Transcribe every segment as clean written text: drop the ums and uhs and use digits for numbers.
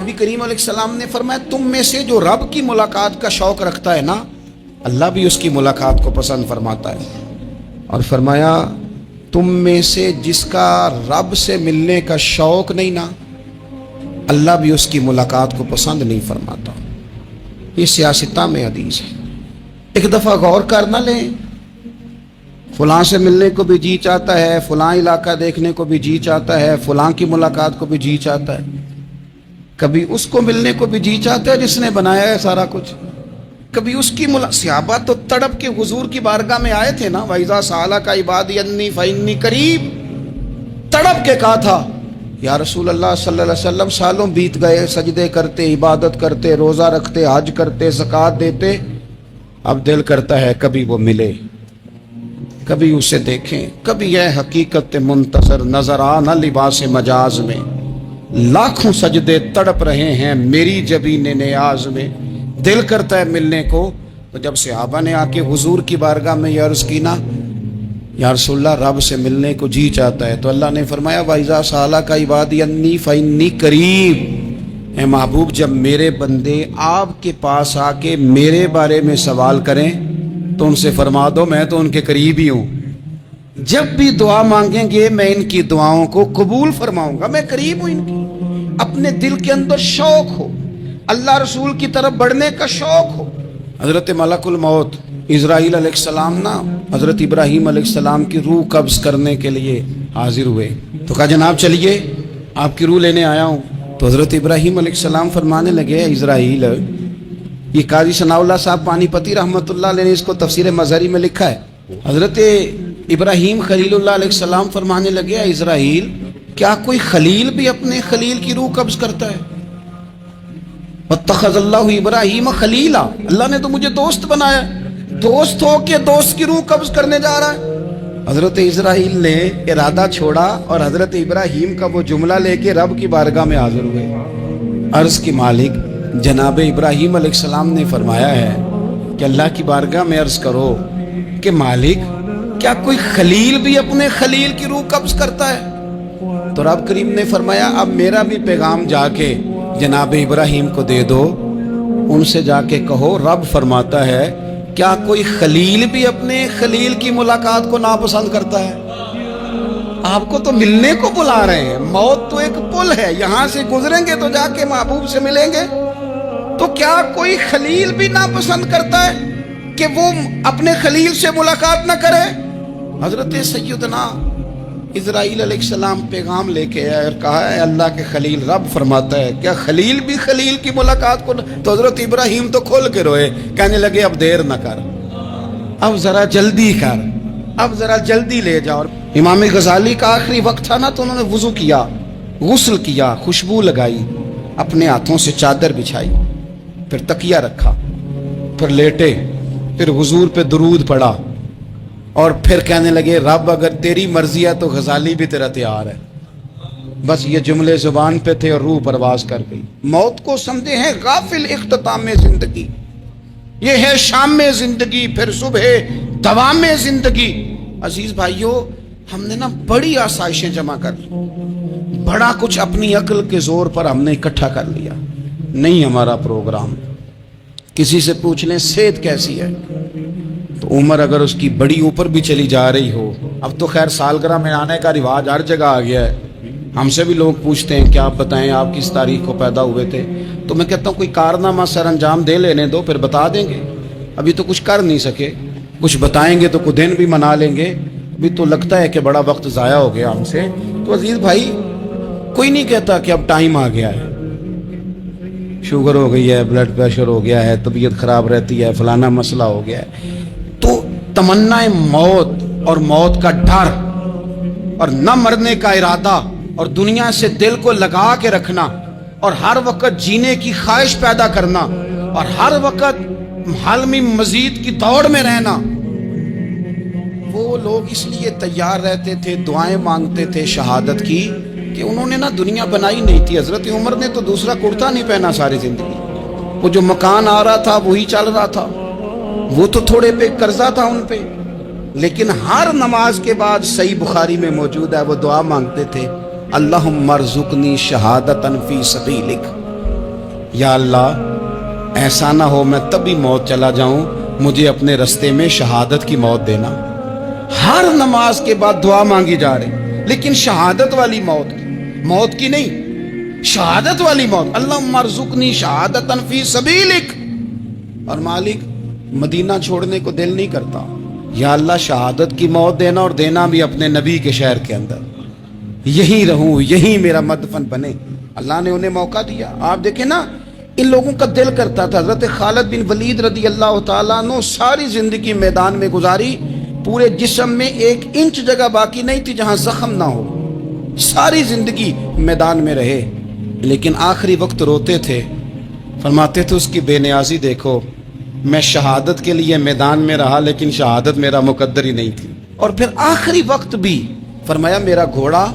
نبی کریم علیہ السلام نے فرمایا تم میں سے جو رب کی ملاقات کا شوق رکھتا ہے نا، اللہ بھی اس کی ملاقات کو پسند فرماتا ہے۔ اور فرمایا تم میں سے جس کا رب سے ملنے کا شوق نہیں نا، اللہ بھی اس کی ملاقات کو پسند نہیں فرماتا۔ یہ سیاستہ میں حدیث ہے۔ ایک دفعہ غور کر نہ لیں، فلاں سے ملنے کو بھی جی چاہتا ہے، فلاں علاقہ دیکھنے کو بھی جی چاہتا ہے، فلاں کی ملاقات کو بھی جی چاہتا ہے، کبھی اس کو ملنے کو بھی جی چاہتا ہے جس نے بنایا ہے سارا کچھ، کبھی اس کی صحابہ تو تڑپ کے حضور کی بارگاہ میں آئے تھے نا، وَإِذَا سَأَلَكَ عِبَادِي عَنِّي فَإِنِّي قَرِيبٌ، تڑپ کے کہا تھا یا رسول اللہ صلی اللہ علیہ وسلم سالوں بیت گئے، سجدے کرتے، عبادت کرتے، روزہ رکھتے، حج کرتے، زکوٰۃ دیتے، اب دل کرتا ہے کبھی وہ ملے، کبھی اسے دیکھیں، کبھی یہ حقیقت منتظر نظر آنا لباس مجاز میں، لاکھوں سجدے تڑپ رہے ہیں میری جبین نیاز میں، دل کرتا ہے ملنے کو۔ تو جب صحابہ نے آ کے حضور کی بارگاہ میں یہ عرض کی نا، یا رسول اللہ رب سے ملنے کو جی چاہتا ہے، تو اللہ نے فرمایا وَإِذَا سَأَلَكَ عِبَادِي عَنِّي فَإِنِّي قَرِيبٌ، اے محبوب جب میرے بندے آپ کے پاس آ کے میرے بارے میں سوال کریں تو ان سے فرما دو میں تو ان کے قریب ہی ہوں، جب بھی دعا مانگیں گے میں ان کی دعاؤں کو قبول فرماؤں گا، میں قریب ہوں ان کی۔ اپنے دل کے اندر شوق ہو، اللہ رسول کی طرف بڑھنے کا شوق ہو۔ حضرت ملک الموت اسرائیل علیہ السلام نا حضرت ابراہیم علیہ السلام کی روح قبض کرنے کے لیے حاضر ہوئے، تو کہا جناب چلیے آپ کی روح لینے آیا ہوں۔ تو حضرت ابراہیم علیہ السلام فرمانے لگے اسرائیل، یہ قاضی ثناء اللہ صاحب پانی پتی رحمۃ اللہ علیہ نے اس کو تفسیر مظہری میں لکھا ہے، حضرت ابراہیم خلیل اللہ علیہ السلام فرمانے لگے اسرائیل کیا کوئی خلیل بھی اپنے خلیل کی روح قبض کرتا ہے؟ وَاتَّخَذَ اللَّهُ إِبْرَاهِيمَ خَلِيلًا، اللہ نے تو مجھے دوست بنایا، دوست ہو کے دوست کی روح قبض کرنے جا رہا ہے۔ حضرت اسرائیل نے ارادہ چھوڑا اور حضرت ابراہیم کا وہ جملہ لے کے رب کی بارگاہ میں حاضر ہوئے۔ عرض کی مالک جناب ابراہیم علیہ السلام نے فرمایا ہے کہ اللہ کی بارگاہ میں عرض کرو کہ مالک کیا کوئی خلیل بھی اپنے خلیل کی روح قبض کرتا ہے؟ تو رب کریم نے فرمایا اب میرا بھی پیغام جا کے جناب ابراہیم کو دے دو، ان سے جا کے کہو رب فرماتا ہے کیا کوئی خلیل بھی اپنے خلیل کی ملاقات کو ناپسند کرتا ہے؟ آپ کو تو ملنے کو بلا رہے ہیں، موت تو ایک پل ہے، یہاں سے گزریں گے تو جا کے محبوب سے ملیں گے، تو کیا کوئی خلیل بھی ناپسند کرتا ہے کہ وہ اپنے خلیل سے ملاقات نہ کرے؟ حضرت سیدنا اسرائیل علیہ السلام پیغام لے کے آئے اور کہا ہے اللہ کے خلیل رب فرماتا ہے کیا خلیل بھی خلیل کی ملاقات کو؟ تو حضرت ابراہیم تو کھول کے روئے، کہنے لگے اب دیر نہ کر، اب ذرا جلدی کر، اب ذرا جلدی لے جاؤ۔ امام غزالی کا آخری وقت تھا نا، تو انہوں نے وضو کیا، غسل کیا، خوشبو لگائی، اپنے ہاتھوں سے چادر بچھائی، پھر تکیہ رکھا، پھر لیٹے، پھر حضور پہ درود پڑھا، اور پھر کہنے لگے رب اگر تیری مرضی ہے تو غزالی بھی تیرا تیار ہے۔ بس یہ جملے زبان پہ تھے اور روح پرواز کر گئی۔ موت کو سمجھے ہیں غافل اختتام زندگی، یہ ہے شام میں زندگی پھر صبح دوام میں زندگی۔ عزیز بھائیو ہم نے نا بڑی آسائشیں جمع کر لی، بڑا کچھ اپنی عقل کے زور پر ہم نے اکٹھا کر لیا، نہیں ہمارا پروگرام۔ کسی سے پوچھ لیں صحت کیسی ہے، تو عمر اگر اس کی بڑی اوپر بھی چلی جا رہی ہو، اب تو خیر سالگرہ میں آنے کا رواج ہر جگہ آ گیا ہے، ہم سے بھی لوگ پوچھتے ہیں کہ آپ بتائیں آپ کس تاریخ کو پیدا ہوئے تھے، تو میں کہتا ہوں کوئی کارنامہ سر انجام دے لینے دو پھر بتا دیں گے، ابھی تو کچھ کر نہیں سکے، کچھ بتائیں گے تو کوئی دن بھی منا لیں گے، ابھی تو لگتا ہے کہ بڑا وقت ضائع ہو گیا ہم سے۔ تو عزیز بھائی کوئی نہیں کہتا کہ اب ٹائم آ گیا ہے، شوگر ہو گئی ہے، بلڈ پریشر ہو گیا ہے، طبیعت خراب رہتی ہے، فلانا مسئلہ ہو گیا ہے، تو تمنا موت اور موت کا ڈر اور نہ مرنے کا ارادہ اور دنیا سے دل کو لگا کے رکھنا اور ہر وقت جینے کی خواہش پیدا کرنا اور ہر وقت حلمی مزید کی دوڑ میں رہنا، وہ لوگ اس لیے تیار رہتے تھے، دعائیں مانگتے تھے شہادت کی، کہ انہوں نے نا دنیا بنائی نہیں تھی۔ حضرت عمر نے تو دوسرا کرتا نہیں پہنا ساری زندگی، وہ جو مکان آ رہا تھا وہی چل رہا تھا، وہ تو تھوڑے پہ قرضہ تھا ان پہ، لیکن ہر نماز کے بعد صحیح بخاری میں موجود ہے وہ دعا مانگتے تھے اللہم ارزقنی شہادتا فی سبیلک، یا اللہ ایسا نہ ہو میں تب بھی موت چلا جاؤں، مجھے اپنے رستے میں شہادت کی موت دینا۔ ہر نماز کے بعد دعا مانگی جا رہی، لیکن شہادت والی موت کی نہیں، شہادت والی موت۔ اللہم ارزقنی شہادتاً فی سبیلک۔ اور مالک مدینہ چھوڑنے کو دل نہیں کرتا، یا اللہ شہادت کی موت دینا، اور دینا بھی اپنے نبی کے شہر کے اندر، یہی رہوں، یہی میرا مدفن بنے۔ اللہ نے انہیں موقع دیا۔ آپ دیکھیں نا، ان لوگوں کا دل کرتا تھا۔ حضرت خالد بن ولید رضی اللہ تعالیٰ عنہ ساری زندگی میدان میں گزاری، پورے جسم میں 1 انچ جگہ باقی نہیں تھی جہاں زخم نہ ہو، ساری زندگی میدان میں رہے، لیکن آخری وقت روتے تھے، فرماتے تھے اس کی بے نیازی دیکھو، میں شہادت کے لیے میدان میں رہا لیکن شہادت میرا مقدر ہی نہیں تھی۔ اور پھر آخری وقت بھی فرمایا میرا گھوڑا،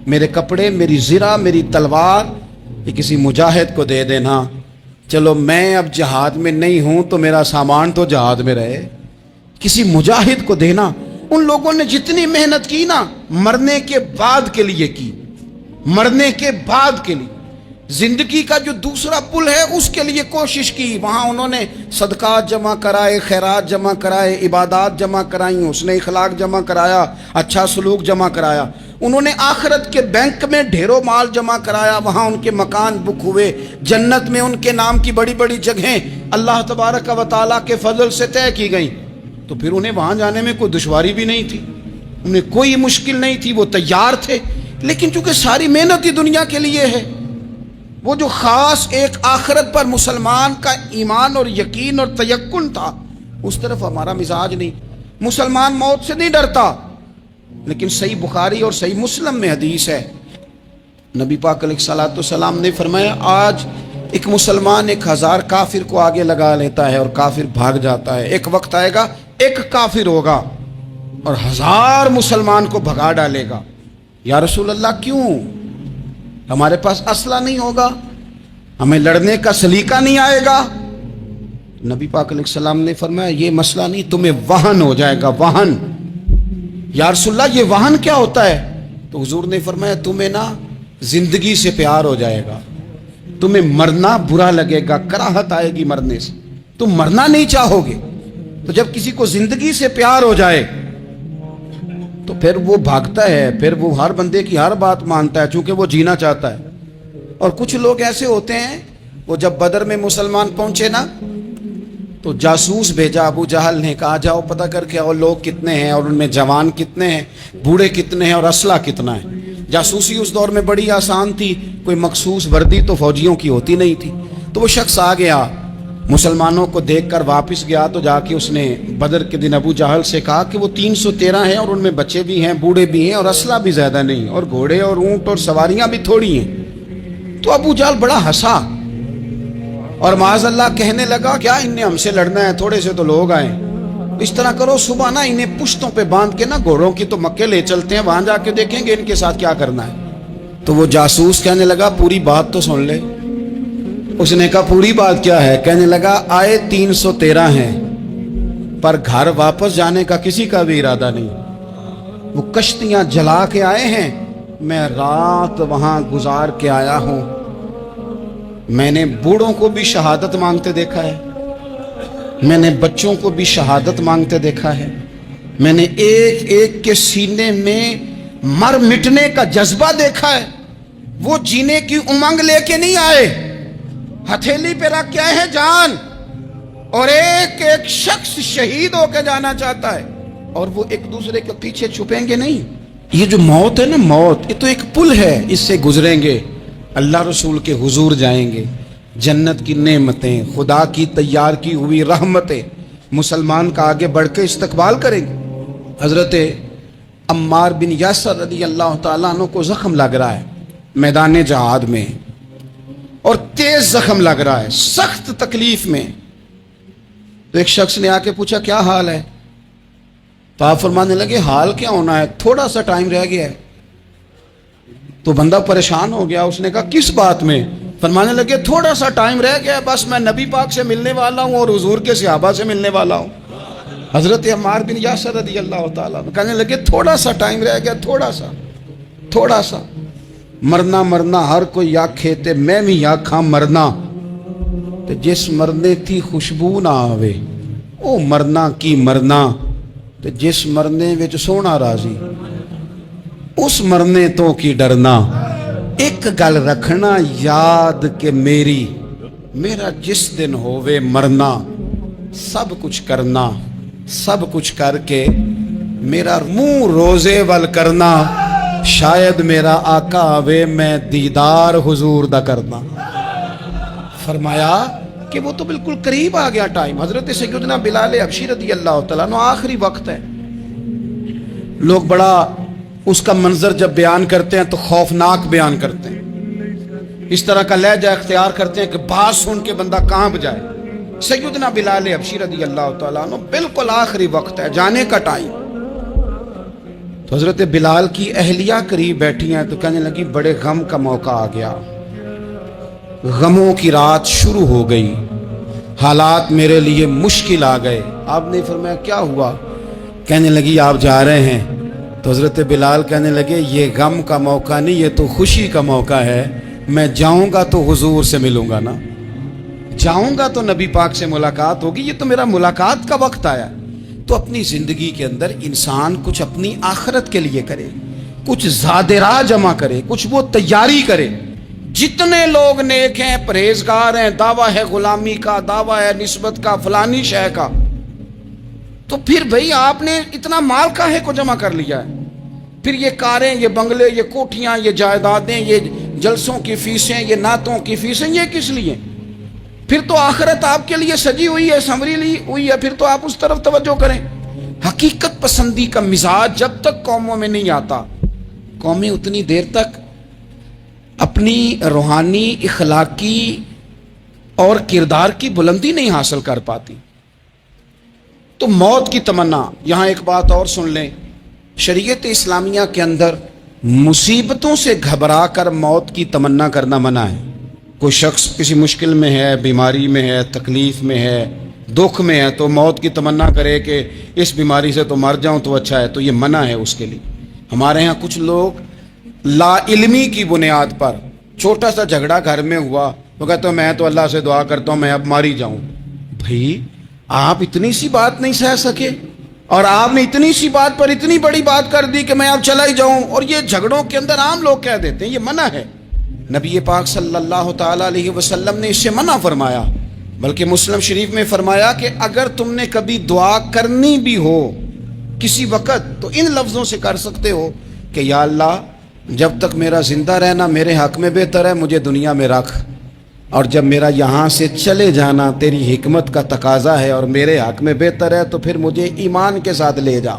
میرے کپڑے، میری زرہ، میری تلوار یہ کسی مجاہد کو دے دینا، چلو میں اب جہاد میں نہیں ہوں تو میرا سامان تو جہاد میں رہے، کسی مجاہد کو دینا۔ ان لوگوں نے جتنی محنت کی نا، مرنے کے بعد کے لیے کی، مرنے کے بعد کے لیے، زندگی کا جو دوسرا پل ہے اس کے لیے کوشش کی۔ وہاں انہوں نے صدقات جمع کرائے، خیرات جمع کرائے، عبادات جمع کرائیں، حسن اخلاق جمع کرایا، اچھا سلوک جمع کرایا۔ انہوں نے آخرت کے بینک میں ڈھیروں مال جمع کرایا، وہاں ان کے مکان بک ہوئے، جنت میں ان کے نام کی بڑی بڑی جگہیں اللہ تبارک و تعالیٰ کے فضل سے طے کی گئیں۔ تو پھر انہیں وہاں جانے میں کوئی دشواری بھی نہیں تھی، انہیں کوئی مشکل نہیں تھی، وہ تیار تھے۔ لیکن چونکہ ساری محنت ہی دنیا کے لیے ہے، وہ جو خاص ایک آخرت پر مسلمان کا ایمان اور یقین اور تیقن تھا، اس طرف ہمارا مزاج نہیں۔ مسلمان موت سے نہیں ڈرتا، لیکن صحیح بخاری اور صحیح مسلم میں حدیث ہے، نبی پاک علیہ الصلوۃ والسلام نے فرمایا آج ایک مسلمان 1000 کافر کو آگے لگا لیتا ہے اور کافر بھاگ جاتا ہے، ایک وقت آئے گا ایک کافر ہوگا اور 1000 مسلمان کو بھگا ڈالے گا۔ یا رسول اللہ کیوں؟ ہمارے پاس اسلحہ نہیں ہوگا، ہمیں لڑنے کا سلیقہ نہیں آئے گا۔ نبی پاک علیہ السلام نے فرمایا یہ مسئلہ نہیں، تمہیں وہن ہو جائے گا، وہن۔ یا رسول اللہ یہ وہن کیا ہوتا ہے؟ تو حضور نے فرمایا تمہیں نا زندگی سے پیار ہو جائے گا، تمہیں مرنا برا لگے گا، کراہت آئے گی مرنے سے، تم مرنا نہیں چاہو گے۔ تو جب کسی کو زندگی سے پیار ہو جائے تو پھر وہ بھاگتا ہے، پھر وہ ہر بندے کی ہر بات مانتا ہے، چونکہ وہ جینا چاہتا ہے۔ اور کچھ لوگ ایسے ہوتے ہیں، وہ جب بدر میں مسلمان پہنچے نا تو جاسوس بھیجا ابو جہل نے، کہا جاؤ پتہ کر کے اور لوگ کتنے ہیں اور ان میں جوان کتنے ہیں، بوڑھے کتنے ہیں اور اسلحہ کتنا ہے۔ جاسوسی اس دور میں بڑی آسان تھی، کوئی مخصوص وردی تو فوجیوں کی ہوتی نہیں تھی۔ تو وہ شخص آ گیا، مسلمانوں کو دیکھ کر واپس گیا، تو جا کے اس نے بدر کے دن ابو جہل سے کہا کہ وہ 313 ہیں اور ان میں بچے بھی ہیں، بوڑھے بھی ہیں اور اسلحہ بھی زیادہ نہیں، اور گھوڑے اور اونٹ اور سواریاں بھی تھوڑی ہیں۔ تو ابو جہل بڑا ہنسا اور معاذ اللہ کہنے لگا کیا ان نے ہم سے لڑنا ہے، تھوڑے سے تو لوگ آئے، اس طرح کرو صبح نا انہیں پشتوں پہ باندھ کے نا گھوڑوں کی تو مکے لے چلتے ہیں، وہاں جا کے دیکھیں گے ان کے ساتھ کیا کرنا ہے۔ تو وہ جاسوس کہنے لگا پوری بات تو سن لے۔ اس نے کہا پوری بات کیا ہے؟ کہنے لگا آئے 313 ہیں پر گھر واپس جانے کا کسی کا بھی ارادہ نہیں، وہ کشتیاں جلا کے آئے ہیں، میں رات وہاں گزار کے آیا ہوں، میں نے بوڑھوں کو بھی شہادت مانگتے دیکھا ہے، میں نے بچوں کو بھی شہادت مانگتے دیکھا ہے، میں نے ایک ایک کے سینے میں مر مٹنے کا جذبہ دیکھا ہے، وہ جینے کی امنگ لے کے نہیں آئے، ہتھیلی پہ رکھ کے آئے ہیں جان، اور ایک ایک شخص شہید ہو کے جانا چاہتا ہے، اور وہ ایک دوسرے کے پیچھے چھپیں گے نہیں۔ یہ جو موت ہے نا، موت یہ تو ایک پل ہے، اس سے گزریں گے، اللہ رسول کے حضور جائیں گے، جنت کی نعمتیں، خدا کی تیار کی ہوئی رحمتیں مسلمان کا آگے بڑھ کے استقبال کریں گے۔ حضرت عمار بن یاسر رضی اللہ تعالیٰ عنہ کو زخم لگ رہا ہے میدان جہاد میں، اور تیز زخم لگ رہا ہے، سخت تکلیف میں۔ تو ایک شخص نے آ کے پوچھا کیا حال ہے؟ تو آپ فرمانے لگے حال کیا ہونا ہے، تھوڑا سا ٹائم رہ گیا ہے۔ تو بندہ پریشان ہو گیا، اس نے کہا کس بات میں؟ فرمانے لگے تھوڑا سا ٹائم رہ گیا، بس میں نبی پاک سے ملنے والا ہوں اور حضور کے صحابہ سے ملنے والا ہوں۔ حضرت عمار بن یاسر رضی اللہ تعالیٰ کہنے لگے تھوڑا سا ٹائم رہ گیا، تھوڑا سا، مرنا مرنا ہر کوئی یا کھیتے، میں بھی یا کھا مرنا، تے جس مرنے تھی خوشبو نہ آوے او مرنا کی مرنا، تے جس مرنے وچ سونا راضی اس مرنے تو کی ڈرنا۔ ایک گل رکھنا یاد کہ میرا جس دن ہووے مرنا، سب کچھ کرنا، سب کچھ کر کے میرا منہ روزے ول کرنا، شاید میرا آقا آوے میں دیدار حضور دا کرنا۔ فرمایا کہ وہ تو بالکل قریب آ گیا ٹائم۔ حضرت سیدنا بلال حبشی رضی اللہ تعالیٰ عنہ آخری وقت ہے، لوگ بڑا اس کا منظر جب بیان کرتے ہیں تو خوفناک بیان کرتے ہیں، اس طرح کا لہجہ اختیار کرتے ہیں کہ بات سن کے بندہ کانپ جائے۔ سیدنا بلال حبشی رضی اللہ تعالیٰ عنہ بالکل آخری وقت ہے، جانے کا ٹائم۔ تو حضرت بلال کی اہلیہ قریب بیٹھی ہیں تو کہنے لگی بڑے غم کا موقع آ گیا، غموں کی رات شروع ہو گئی، حالات میرے لیے مشکل آ گئے۔ آپ نے فرمایا کیا ہوا؟ کہنے لگی آپ جا رہے ہیں؟ تو حضرت بلال کہنے لگے یہ غم کا موقع نہیں، یہ تو خوشی کا موقع ہے، میں جاؤں گا تو حضور سے ملوں گا نا، جاؤں گا تو نبی پاک سے ملاقات ہوگی، یہ تو میرا ملاقات کا وقت آیا۔ تو اپنی زندگی کے اندر انسان کچھ اپنی آخرت کے لیے کرے، کچھ زادراہ جمع کرے، کچھ وہ تیاری کرے۔ جتنے لوگ نیک ہیں، پرہیزگار ہیں، دعویٰ ہے غلامی کا، دعویٰ ہے نسبت کا، فلانی شے کا، تو پھر بھئی آپ نے اتنا مال کاہے کو جمع کر لیا ہے؟ پھر یہ کاریں، یہ بنگلے، یہ کوٹھیاں، یہ جائیدادیں، یہ جلسوں کی فیسیں، یہ نعتوں کی فیسیں، یہ کس لیے؟ پھر تو آخرت آپ کے لیے سجی ہوئی ہے، سنوری ہوئی ہے، پھر تو آپ اس طرف توجہ کریں۔ حقیقت پسندی کا مزاج جب تک قوموں میں نہیں آتا، قومیں اتنی دیر تک اپنی روحانی، اخلاقی اور کردار کی بلندی نہیں حاصل کر پاتی۔ تو موت کی تمنا، یہاں ایک بات اور سن لیں، شریعت اسلامیہ کے اندر مصیبتوں سے گھبرا کر موت کی تمنا کرنا منع ہے۔ کوئی شخص کسی مشکل میں ہے، بیماری میں ہے، تکلیف میں ہے، دکھ میں ہے، تو موت کی تمنا کرے کہ اس بیماری سے تو مر جاؤں تو اچھا ہے، تو یہ منع ہے اس کے لیے۔ ہمارے ہاں کچھ لوگ لا علمی کی بنیاد پر چھوٹا سا جھگڑا گھر میں ہوا تو کہتے ہیں میں تو اللہ سے دعا کرتا ہوں میں اب مار ہی جاؤں۔ بھائی آپ اتنی سی بات نہیں سہ سکے اور آپ نے اتنی سی بات پر اتنی بڑی بات کر دی کہ میں اب چلا ہی جاؤں، اور یہ جھگڑوں کے اندر عام لوگ کہہ دیتے ہیں یہ منع ہے۔ نبی پاک صلی اللہ تعالیٰ علیہ وسلم نے اس سے منع فرمایا، بلکہ مسلم شریف میں فرمایا کہ اگر تم نے کبھی دعا کرنی بھی ہو کسی وقت تو ان لفظوں سے کر سکتے ہو کہ یا اللہ جب تک میرا زندہ رہنا میرے حق میں بہتر ہے، مجھے دنیا میں رکھ، اور جب میرا یہاں سے چلے جانا تیری حکمت کا تقاضا ہے اور میرے حق میں بہتر ہے تو پھر مجھے ایمان کے ساتھ لے جا،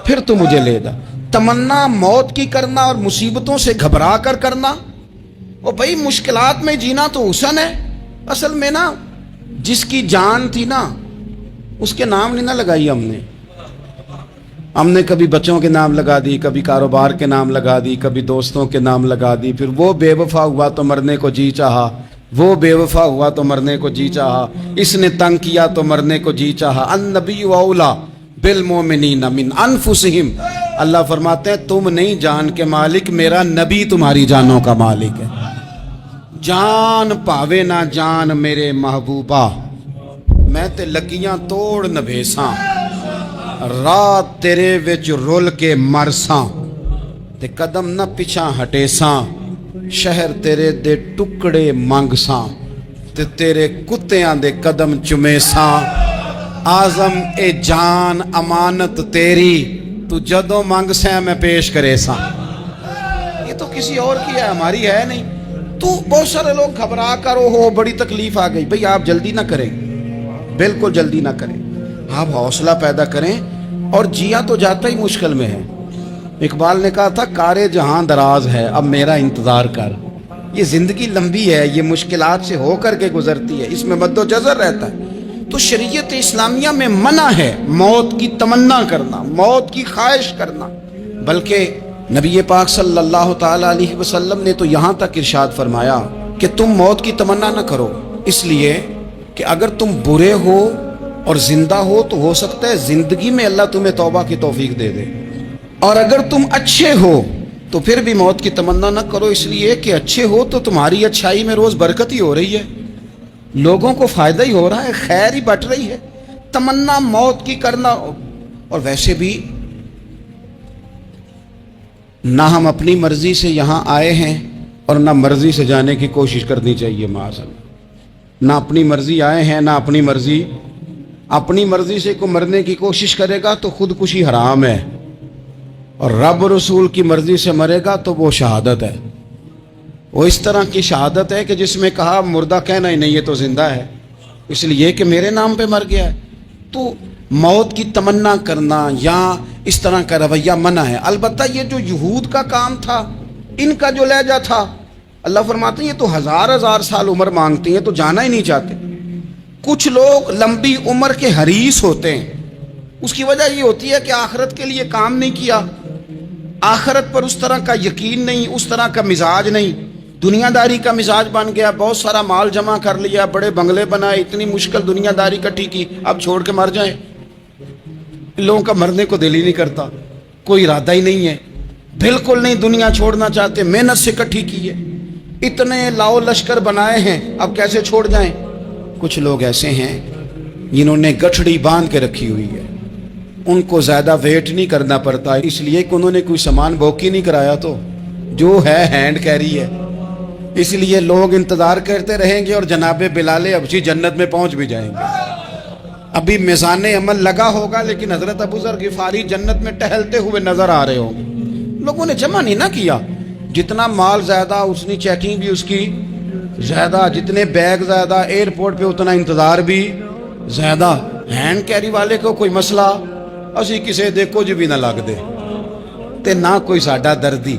پھر تو مجھے لے جا۔ تمنا موت کی کرنا اور مصیبتوں سے گھبرا کر کرنا، وہ بھائی مشکلات میں جینا تو حسن ہے۔ اصل میں نا جس کی جان تھی نا اس کے نام نہیں نہ لگائی ہم نے کبھی بچوں کے نام لگا دی، کبھی کاروبار کے نام لگا دی، کبھی دوستوں کے نام لگا دی، پھر وہ بے وفا ہوا تو مرنے کو جی چاہا، وہ بے وفا ہوا تو مرنے کو جی چاہا، اس نے تنگ کیا تو مرنے کو جی چاہا۔ النبی اولیٰ بالمؤمنین من انفسہم، اللہ فرماتے ہیں تم نہیں جان کے مالک، میرا نبی تمہاری جانوں کا مالک ہے۔ جان پاوے نہ جان میرے محبوبہ، میں تے لگیاں توڑ نہ بھیساں، رات تیرے وچ رول کے مرساں، تے قدم نہ پیچھا ہٹیساں، شہر تیرے دے ٹکڑے منگساں، تے تیرے کتیاں دے قدم چمیساں، آزم اے جان امانت تیری، تو جدوں منگ سیں میں پیش کرے ساں۔ یہ تو کسی اور کی ہے، ہماری ہے نہیں۔ تو بہت سارے لوگ گھبرا کر ہو بڑی تکلیف آ گئی، بھئی آپ جلدی نہ کریں، بالکل جلدی نہ کریں، آپ حوصلہ پیدا کریں، اور جیا تو جاتا ہی مشکل میں ہے۔ اقبال نے کہا تھا کارے جہاں دراز ہے اب میرا انتظار کر، یہ زندگی لمبی ہے، یہ مشکلات سے ہو کر کے گزرتی ہے، اس میں مد و جزر رہتا ہے۔ تو شریعت اسلامیہ میں منع ہے موت کی تمنا کرنا، موت کی خواہش کرنا، بلکہ نبی پاک صلی اللہ تعالیٰ علیہ وسلم نے تو یہاں تک ارشاد فرمایا کہ تم موت کی تمنا نہ کرو، اس لیے کہ اگر تم برے ہو اور زندہ ہو تو ہو سکتا ہے زندگی میں اللہ تمہیں توبہ کی توفیق دے دے، اور اگر تم اچھے ہو تو پھر بھی موت کی تمنا نہ کرو، اس لیے کہ اچھے ہو تو تمہاری اچھائی میں روز برکت ہی ہو رہی ہے، لوگوں کو فائدہ ہی ہو رہا ہے, خیر ہی بٹ رہی ہے. تمنا موت کی کرنا, اور ویسے بھی نہ ہم اپنی مرضی سے یہاں آئے ہیں اور نہ مرضی سے جانے کی کوشش کرنی چاہیے. معاذ اللہ, نہ اپنی مرضی آئے ہیں نہ اپنی مرضی. اپنی مرضی سے کوئی مرنے کی کوشش کرے گا تو خودکشی حرام ہے, اور رب رسول کی مرضی سے مرے گا تو وہ شہادت ہے. وہ اس طرح کی شہادت ہے کہ جس میں کہا مردہ کہنا ہی نہیں, یہ تو زندہ ہے, اس لیے کہ میرے نام پہ مر گیا ہے. تو موت کی تمنا کرنا یا اس طرح کا رویہ منع ہے. البتہ یہ جو یہود کا کام تھا, ان کا جو لہجہ تھا, اللہ فرماتے ہیں یہ تو ہزار سال عمر مانگتی ہیں تو جانا ہی نہیں چاہتے. کچھ لوگ لمبی عمر کے حریص ہوتے ہیں, اس کی وجہ یہ ہوتی ہے کہ آخرت کے لیے کام نہیں کیا, آخرت پر اس طرح کا یقین نہیں, اس طرح کا مزاج نہیں, دنیا داری کا مزاج بن گیا, بہت سارا مال جمع کر لیا, بڑے بنگلے بنائے, اتنی مشکل دنیا داری کٹھی کی, اب چھوڑ کے مر جائیں. لوگوں کا مرنے کو دل ہی نہیں کرتا, کوئی ارادہ ہی نہیں ہے, بالکل نہیں دنیا چھوڑنا چاہتے, محنت سے کٹھی کی ہے, اتنے لاؤ لشکر بنائے ہیں, اب کیسے چھوڑ جائیں. کچھ لوگ ایسے ہیں جنہوں نے گٹھڑی باندھ کے رکھی ہوئی ہے, ان کو زیادہ ویٹ نہیں کرنا پڑتا, اس لیے کہ انہوں نے کوئی سامان بوکی نہیں کرایا, تو جو ہے ہینڈ کیری ہے, اس لیے لوگ انتظار کرتے رہیں گے اور جناب بلال حبشی جنت میں پہنچ بھی جائیں گے. ابھی میزان عمل لگا ہوگا لیکن حضرت ابو ذر غفاری جنت میں ٹہلتے ہوئے نظر آ رہے ہوں گے. لوگوں نے جمع نہیں نہ کیا, جتنا مال زیادہ اتنی چیکنگ بھی اس کی زیادہ, جتنے بیگ زیادہ, ایئرپورٹ پہ اتنا انتظار بھی زیادہ. ہینڈ کیری والے کو کوئی مسئلہ اسی کسے دے کچھ بھی نہ لگ دے تے نہ کوئی ساڈا دردی,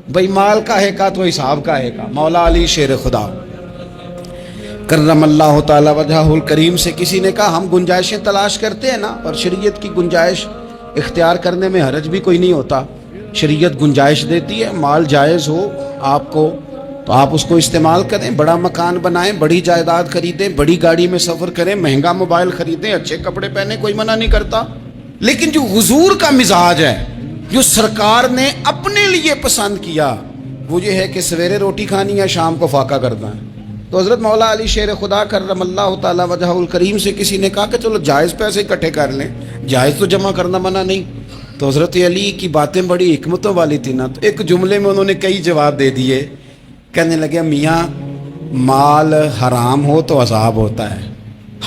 بھئی مال کا ہے کا تو حساب کا ہے کا. مولا علی شیر خدا کرم اللہ تعالی وجہہ الکریم سے کسی نے کہا ہم گنجائشیں تلاش کرتے ہیں نا, اور شریعت کی گنجائش اختیار کرنے میں حرج بھی کوئی نہیں ہوتا. شریعت گنجائش دیتی ہے, مال جائز ہو آپ کو تو آپ اس کو استعمال کریں, بڑا مکان بنائیں, بڑی جائیداد خریدیں, بڑی گاڑی میں سفر کریں, مہنگا موبائل خریدیں, اچھے کپڑے پہنیں, کوئی منع نہیں کرتا. لیکن جو حضور کا مزاج ہے, جو سرکار نے اپنے لیے پسند کیا, وہ یہ ہے کہ سویرے روٹی کھانی ہے, شام کو فاقہ کرنا ہے. تو حضرت مولا علی شیر خدا کرم اللہ تعالی وجہہ الکریم سے کسی نے کہا کہ چلو جائز پیسے اکٹھے کر لیں, جائز تو جمع کرنا منع نہیں. تو حضرت علی کی باتیں بڑی حکمتوں والی تھی نا, تو ایک جملے میں انہوں نے کئی جواب دے دیے. کہنے لگے میاں مال حرام ہو تو عذاب ہوتا ہے,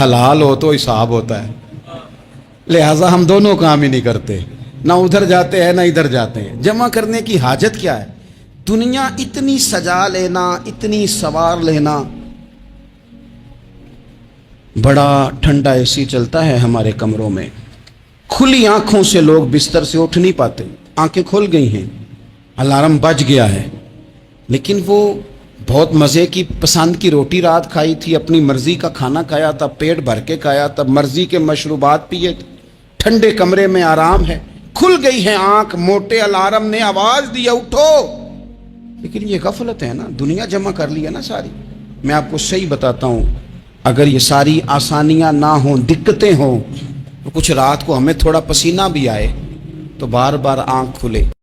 حلال ہو تو حساب ہوتا ہے, لہٰذا ہم دونوں کام ہی نہیں کرتے, نہ ادھر جاتے ہیں نہ ادھر جاتے ہیں. جمع کرنے کی حاجت کیا ہے؟ دنیا اتنی سجا لینا, اتنی سوار لینا. بڑا ٹھنڈا اے سی چلتا ہے ہمارے کمروں میں, کھلی آنکھوں سے لوگ بستر سے اٹھ نہیں پاتے, آنکھیں کھل گئی ہیں, الارم بج گیا ہے, لیکن وہ بہت مزے کی پسند کی روٹی رات کھائی تھی, اپنی مرضی کا کھانا کھایا تھا, پیٹ بھر کے کھایا تھا, مرضی کے مشروبات پیے تھے, ٹھنڈے کمرے میں آرام ہے, کھل گئی ہے آنکھ, موٹے الارم نے آواز دیا اٹھو. لیکن یہ غفلت ہے نا, دنیا جمع کر لی ہے نا ساری. میں آپ کو صحیح بتاتا ہوں, اگر یہ ساری آسانیاں نہ ہوں, دقتیں ہوں, تو کچھ رات کو ہمیں تھوڑا پسینہ بھی آئے تو بار بار آنکھ کھلے.